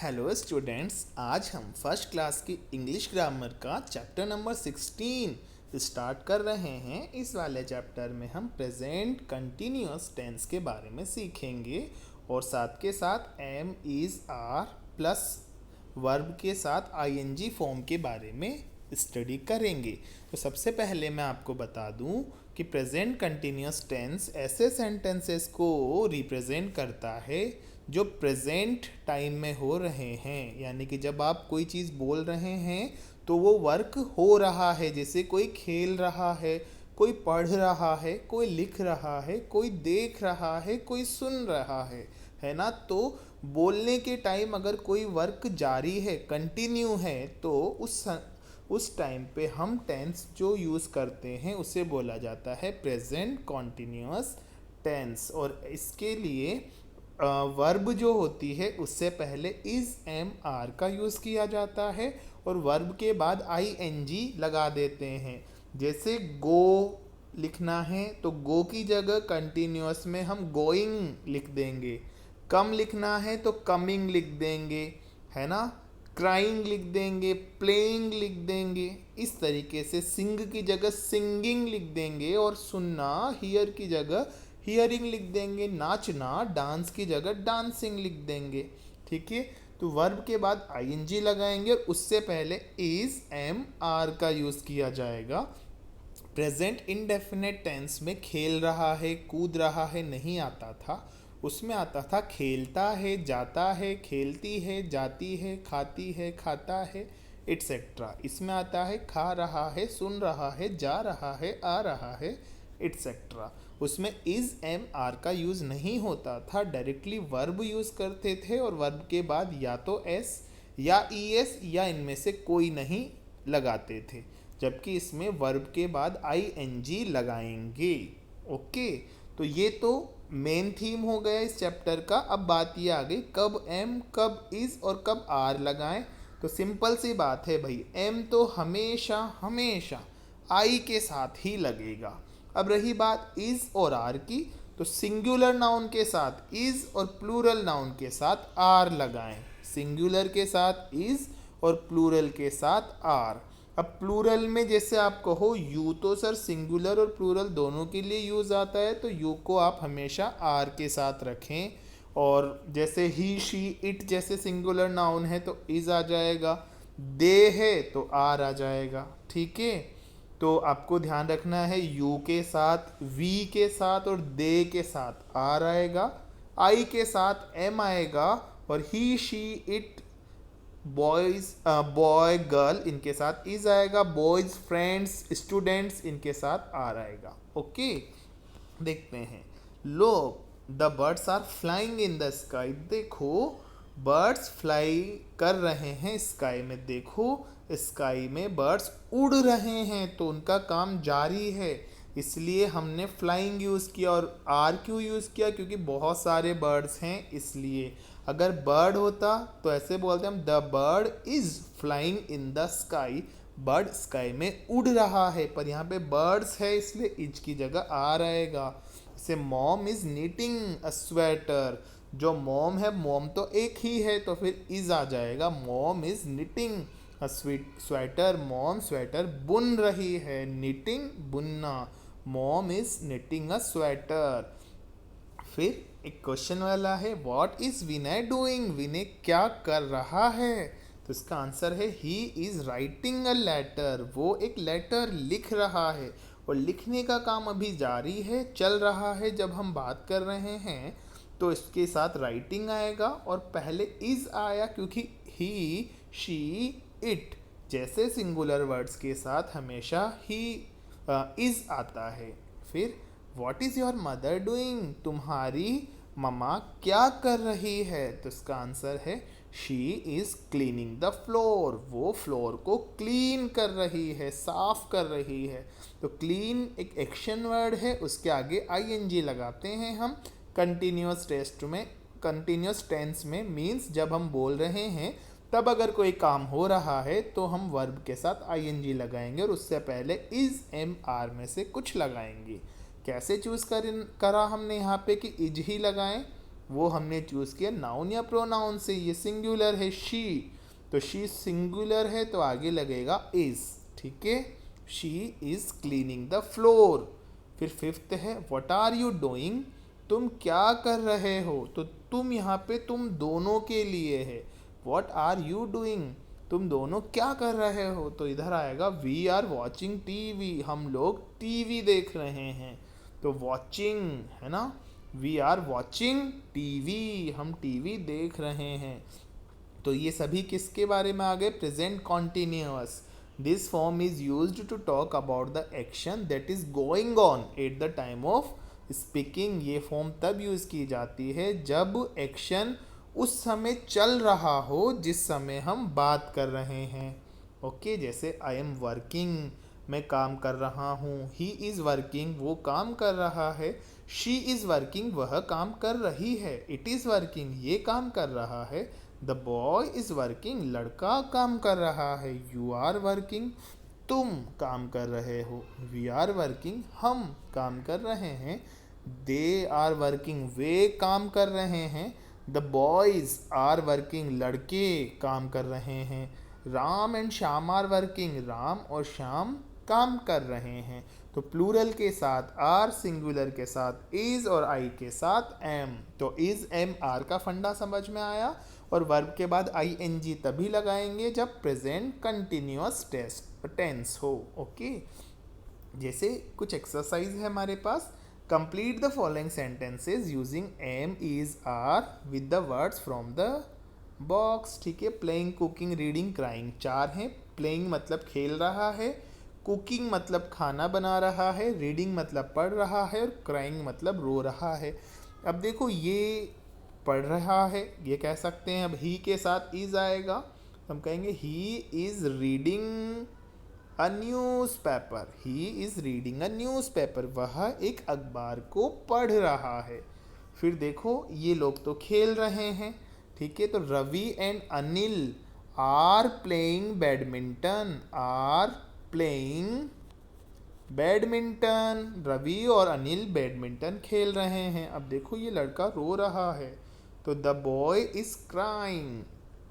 Hello students, आज हम first class की इंग्लिश ग्रामर का चैप्टर नंबर 16 स्टार्ट कर रहे हैं। इस वाले चैप्टर में हम प्रेजेंट कंटिन्यूअस टेंस के बारे में सीखेंगे और साथ के साथ am is are plus verb के साथ आईएनजी फॉर्म के बारे में स्टडी करेंगे। तो सबसे पहले मैं आपको बता दूं कि प्रेजेंट कंटिन्यूअस टेंस ऐसे सेंटेंसेस को रिप्रेजेंट करता है जो प्रेजेंट टाइम में हो रहे हैं, यानी कि जब आप कोई चीज़ बोल रहे हैं तो वो वर्क हो रहा है। जैसे कोई खेल रहा है, कोई पढ़ रहा है, कोई लिख रहा है, कोई देख रहा है, कोई सुन रहा है ना। तो बोलने के टाइम अगर कोई वर्क जारी है, कंटिन्यू है, तो उस टाइम पे हम टेंस जो यूज़ करते हैं उसे बोला जाता है प्रेजेंट कॉन्टिन्यूअस टेंस। और इसके लिए वर्ब जो होती है उससे पहले इज़ एम आर का यूज़ किया जाता है और वर्ब के बाद आई एन जी लगा देते हैं। जैसे गो लिखना है तो गो की जगह कंटिन्यूअस में हम गोइंग लिख देंगे। कम लिखना है तो कमिंग लिख देंगे, है ना। क्राइंग लिख देंगे, प्लेइंग लिख देंगे। इस तरीके से सिंग की जगह सिंगिंग लिख देंगे और सुनना हियर की जगह हियरिंग लिख देंगे। नाचना डांस की जगह डांसिंग लिख देंगे। ठीक है, तो वर्ब के बाद आईएनजी लगाएंगे और उससे पहले इज एम आर का यूज़ किया जाएगा। प्रेजेंट इनडेफिनेट टेंस में खेल रहा है, कूद रहा है नहीं आता था। उसमें आता था खेलता है, जाता है, खेलती है, जाती है, खाती है, खाता है, एट्सेट्रा। इसमें आता है खा रहा है, सुन रहा है, जा रहा है, आ रहा है, एट्सेट्रा। उसमें इज़ एम आर का यूज़ नहीं होता था, डायरेक्टली वर्ब यूज़ करते थे और वर्ब के बाद या तो एस या ई एस या इनमें से कोई नहीं लगाते थे। जबकि इसमें वर्ब के बाद आई एन जी लगाएंगे। ओके, तो ये तो मेन थीम हो गया इस चैप्टर का। अब बात ये आ गई कब एम, कब इज़ और कब आर लगाएं। तो सिंपल सी बात है भाई, एम तो हमेशा हमेशा आई के साथ ही लगेगा। अब रही बात इज़ और आर की, तो सिंगुलर नाउन के साथ इज़ और प्लूरल नाउन के साथ आर लगाएं। सिंगुलर के साथ इज़ और प्लूरल के साथ आर। अब प्लूरल में जैसे आप कहो यू, तो सर सिंगुलर और प्लूरल दोनों के लिए यूज़ आता है, तो यू को आप हमेशा आर के साथ रखें। और जैसे ही, शी, इट जैसे सिंगुलर नाउन है तो इज़ आ जाएगा। दे है तो आर आ जाएगा। ठीक है, तो आपको ध्यान रखना है यू के साथ, वी के साथ और दे के साथ आर आएगा, आई के साथ एम आएगा और he, she, it, boys, boy, girl इनके साथ इज आएगा, बॉयज, फ्रेंड्स, स्टूडेंट्स इनके साथ आर आएगा। ओके, देखते हैं। लो the birds are flying in the sky. देखो बर्ड्स फ्लाई कर रहे हैं स्काई में। देखो स्काई में बर्ड्स उड़ रहे हैं तो उनका काम जारी है, इसलिए हमने फ्लाइंग यूज़ किया। और आर क्यों यूज़ किया? क्योंकि बहुत सारे बर्ड्स हैं इसलिए। अगर बर्ड होता तो ऐसे बोलते हम the bird is flying in the sky. Bird sky में उड़ रहा है, पर यहाँ पे बर्ड्स है इसलिए इज की जगह आ रहेगा। जैसे mom is knitting a sweater. जो मॉम है, मॉम तो एक ही है तो फिर इज आ जाएगा। Mom is knitting a sweater. Mom sweater बुन रही है। निटिंग बुनना। Mom is knitting a sweater. फिर एक क्वेश्चन वाला है, what is Vinay doing? Vinay क्या कर रहा है? तो इसका आंसर है he is writing a letter. वो एक लेटर लिख रहा है और लिखने का काम अभी जारी है, चल रहा है। जब हम बात कर रहे हैं तो इसके साथ राइटिंग आएगा और पहले इज आया क्योंकि ही, शी, इट जैसे सिंगुलर वर्ड्स के साथ हमेशा ही इज आता है। फिर what is your mother doing? तुम्हारी ममा क्या कर रही है? तो इसका आंसर है she is cleaning the floor. वो फ्लोर को क्लीन कर रही है, साफ कर रही है। तो क्लीन एक एक्शन वर्ड है, उसके आगे आई एन जी लगाते हैं हम कंटिन्यूस टेस्ट में। कंटिन्यूस टेंस में मीन्स जब हम बोल रहे हैं तब अगर कोई काम हो रहा है तो हम वर्ब के साथ आई एन जी लगाएंगे और उससे पहले इज एम आर में से कुछ लगाएंगे। कैसे चूज़ करा हमने यहाँ पे कि इज ही लगाएं? वो हमने चूज़ किया नाउन या प्रोनाउन से। ये सिंगुलर है शी, तो शी सिंगुलर है तो आगे लगेगा इज। ठीक है, she is cleaning the floor. फिर फिफ्थ है व्हाट आर यू डूइंग, तुम क्या कर रहे हो। तो तुम यहाँ पे तुम दोनों के लिए है। व्हाट आर यू डूइंग, तुम दोनों क्या कर रहे हो। तो इधर आएगा वी आर वॉचिंग टीवी, हम लोग टीवी देख रहे हैं। तो वॉचिंग है ना, वी आर वॉचिंग टीवी, हम टीवी देख रहे हैं। तो ये सभी किसके बारे में आ गए, present continuous. This form is used to talk about the action that is going on at the time of speaking. ये फॉर्म तब यूज की जाती है जब एक्शन उस समय चल रहा हो जिस समय हम बात कर रहे हैं। ओके, जैसे आई एम वर्किंग, मैं काम कर रहा हूँ। ही इज़ वर्किंग, वो काम कर रहा है। शी इज़ वर्किंग, वह काम कर रही है। इट इज़ वर्किंग, ये काम कर रहा है। द बॉय इज़ वर्किंग, लड़का काम कर रहा है। यू आर वर्किंग, तुम काम कर रहे हो। वी आर वर्किंग, हम काम कर रहे हैं। दे आर वर्किंग, वे काम कर रहे हैं। द बॉयज़ आर वर्किंग, लड़के काम कर रहे हैं। Ram and Shyam are working, Ram और श्याम काम कर रहे हैं। तो प्लूरल के साथ आर, सिंगुलर के साथ इज और आई के साथ एम। तो इज एम आर का फंडा समझ में आया। और वर्ब के बाद आई एन जी तभी लगाएंगे जब प्रेजेंट कंटिन्यूअस टेंस हो। ओके, जैसे कुछ एक्सरसाइज है हमारे पास। Complete the following sentences using am, is, are with the words from the box. ठीक है, प्लेइंग, कुकिंग, रीडिंग, क्राइंग, 4 हैं। प्लेइंग मतलब खेल रहा है, कुकिंग मतलब खाना बना रहा है, रीडिंग मतलब पढ़ रहा है, और क्राइंग मतलब रो रहा है। अब देखो ये पढ़ रहा है, ये कह सकते हैं। अब ही के साथ इज आएगा, हम कहेंगे he is reading a news paper. He is reading a news paper, वह एक अखबार को पढ़ रहा है। फिर देखो ये लोग तो खेल रहे हैं। ठीक है, तो Ravi and Anil are playing badminton, are playing badminton. Ravi और अनिल बैडमिंटन खेल रहे हैं। अब देखो ये लड़का रो रहा है, तो the boy is crying,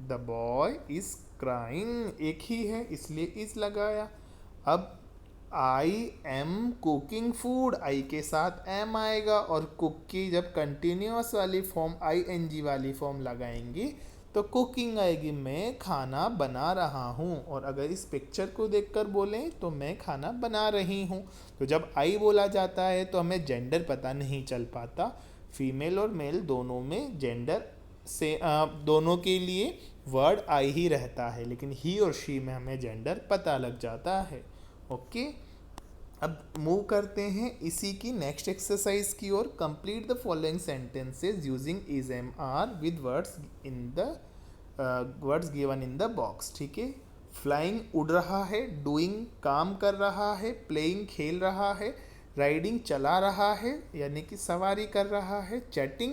the boy is crying एक ही है इसलिए इज लगाया। अब आई एम कुकिंग फूड, आई के साथ एम आएगा, और कुक की जब कंटिन्यूअस वाली फॉर्म आई एन जी वाली फॉर्म लगाएंगी तो कुकिंग आएगी, मैं खाना बना रहा हूँ। और अगर इस पिक्चर को देखकर बोलें तो मैं खाना बना रही हूँ। तो जब आई बोला जाता है तो हमें जेंडर पता नहीं चल पाता। फीमेल और मेल दोनों में जेंडर से दोनों के लिए वर्ड आई ही रहता है, लेकिन ही और शी में हमें जेंडर पता लग जाता है। ओके, अब मूव करते हैं इसी की नेक्स्ट एक्सरसाइज की ओर। Complete the following sentences using is am are with words in the words given in the box. ठीक है, फ्लाइंग उड़ रहा है, डूइंग काम कर रहा है, प्लेइंग खेल रहा है, राइडिंग चला रहा है यानी कि सवारी कर रहा है, चैटिंग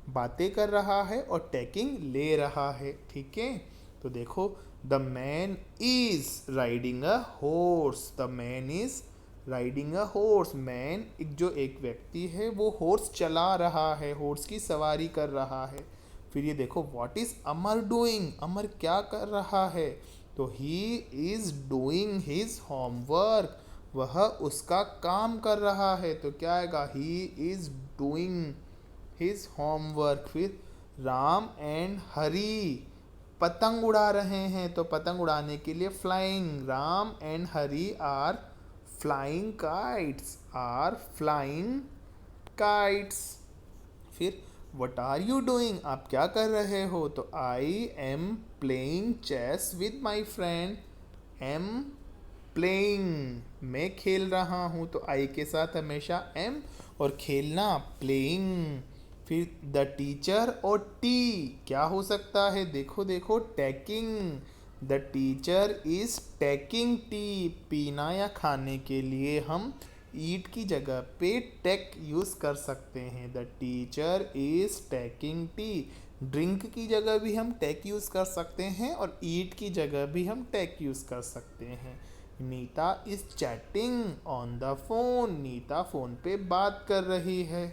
बातें कर रहा है, और टेकिंग ले रहा है। ठीक है, तो देखो the man is riding a horse, the man is riding a horse. Man एक व्यक्ति है वो हॉर्स चला रहा है, हॉर्स की सवारी कर रहा है। फिर ये देखो व्हाट इज अमर डूइंग, अमर क्या कर रहा है। तो he is doing his homework, वह उसका काम कर रहा है। तो क्या आएगा, he is doing his homework. फिर राम एंड हरी पतंग उड़ा रहे हैं, तो पतंग उड़ाने के लिए flying, Ram and Hari are flying kites, are flying kites. फिर वट आर यू डूइंग, आप क्या कर रहे हो। तो I am playing chess with my friend, am playing मैं खेल रहा हूँ, तो आई के साथ हमेशा एम, और खेलना प्लेइंग। फिर द टीचर और टी क्या हो सकता है, देखो देखो taking, the teacher is taking tea, पीना या खाने के लिए हम ईट की जगह पे टेक यूज़ कर सकते हैं। The teacher is taking tea, drink की जगह भी हम टेक यूज़ कर सकते हैं, और ईट की जगह भी हम टेक यूज़ कर सकते हैं। Neeta is chatting on the phone, Neeta phone पे बात कर रही है।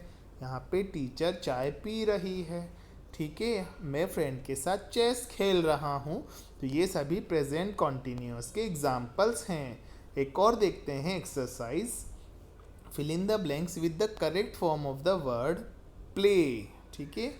यहाँ पे टीचर चाय पी रही है। ठीक है, मैं फ्रेंड के साथ चेस खेल रहा हूँ। तो ये सभी प्रेजेंट कॉन्टिन्यूअस के एग्जाम्पल्स हैं। एक और देखते हैं exercise. Fill in the blanks with the correct form of the word play. ठीक है,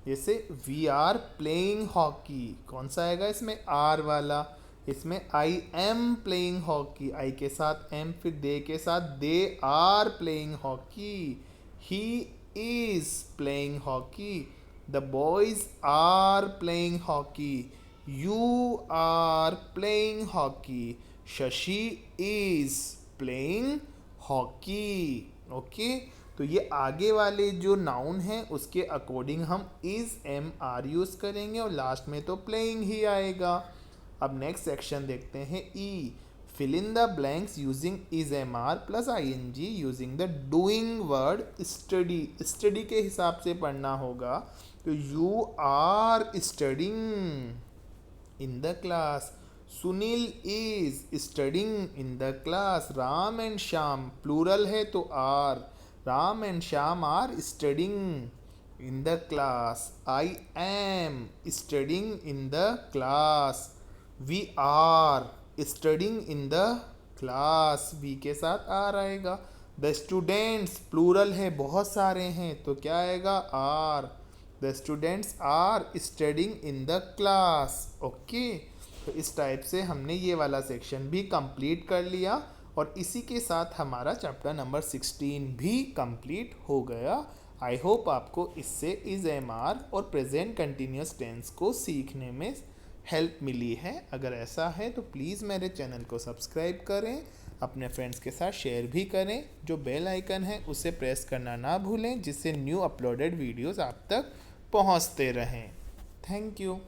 जैसे वी आर प्लेइंग हॉकी, कौन सा आएगा इसमें? आर वाला। इसमें I am playing hockey, I के साथ एम, फिर दे के साथ they are playing hockey. He is playing hockey, the boys are playing hockey, you are playing hockey, Shashi is playing hockey. Okay, तो ये आगे वाले जो नाउन हैं उसके अकॉर्डिंग हम इज एम आर यूज करेंगे और लास्ट में तो प्लेइंग ही आएगा। अब नेक्स्ट सेक्शन देखते हैं E. Fill in the blanks using is am are plus I N G using the doing word study. Study के हिसाब से पढ़ना होगा। तो you are studying in the class, Sunil is studying in the class, Ram and Shyam plural है तो are, Ram and Shyam are studying in the class, I am studying in the class, we are studying in the class, we के साथ are आएगा। The students plural है, बहुत सारे हैं तो क्या आएगा? Are, the students are studying in the class. Okay, तो इस टाइप से हमने ये वाला सेक्शन भी कंप्लीट कर लिया और इसी के साथ हमारा चैप्टर नंबर 16 भी कंप्लीट हो गया। आई होप आपको इससे इज एम आर और प्रेजेंट कंटिन्यूस टेंस को सीखने में हेल्प मिली है। अगर ऐसा है तो प्लीज़ मेरे चैनल को सब्सक्राइब करें, अपने फ्रेंड्स के साथ शेयर भी करें। जो बेल आइकन है उसे प्रेस करना ना भूलें जिससे न्यू अपलोडेड वीडियोस आप तक पहुंचते रहें। Thank you.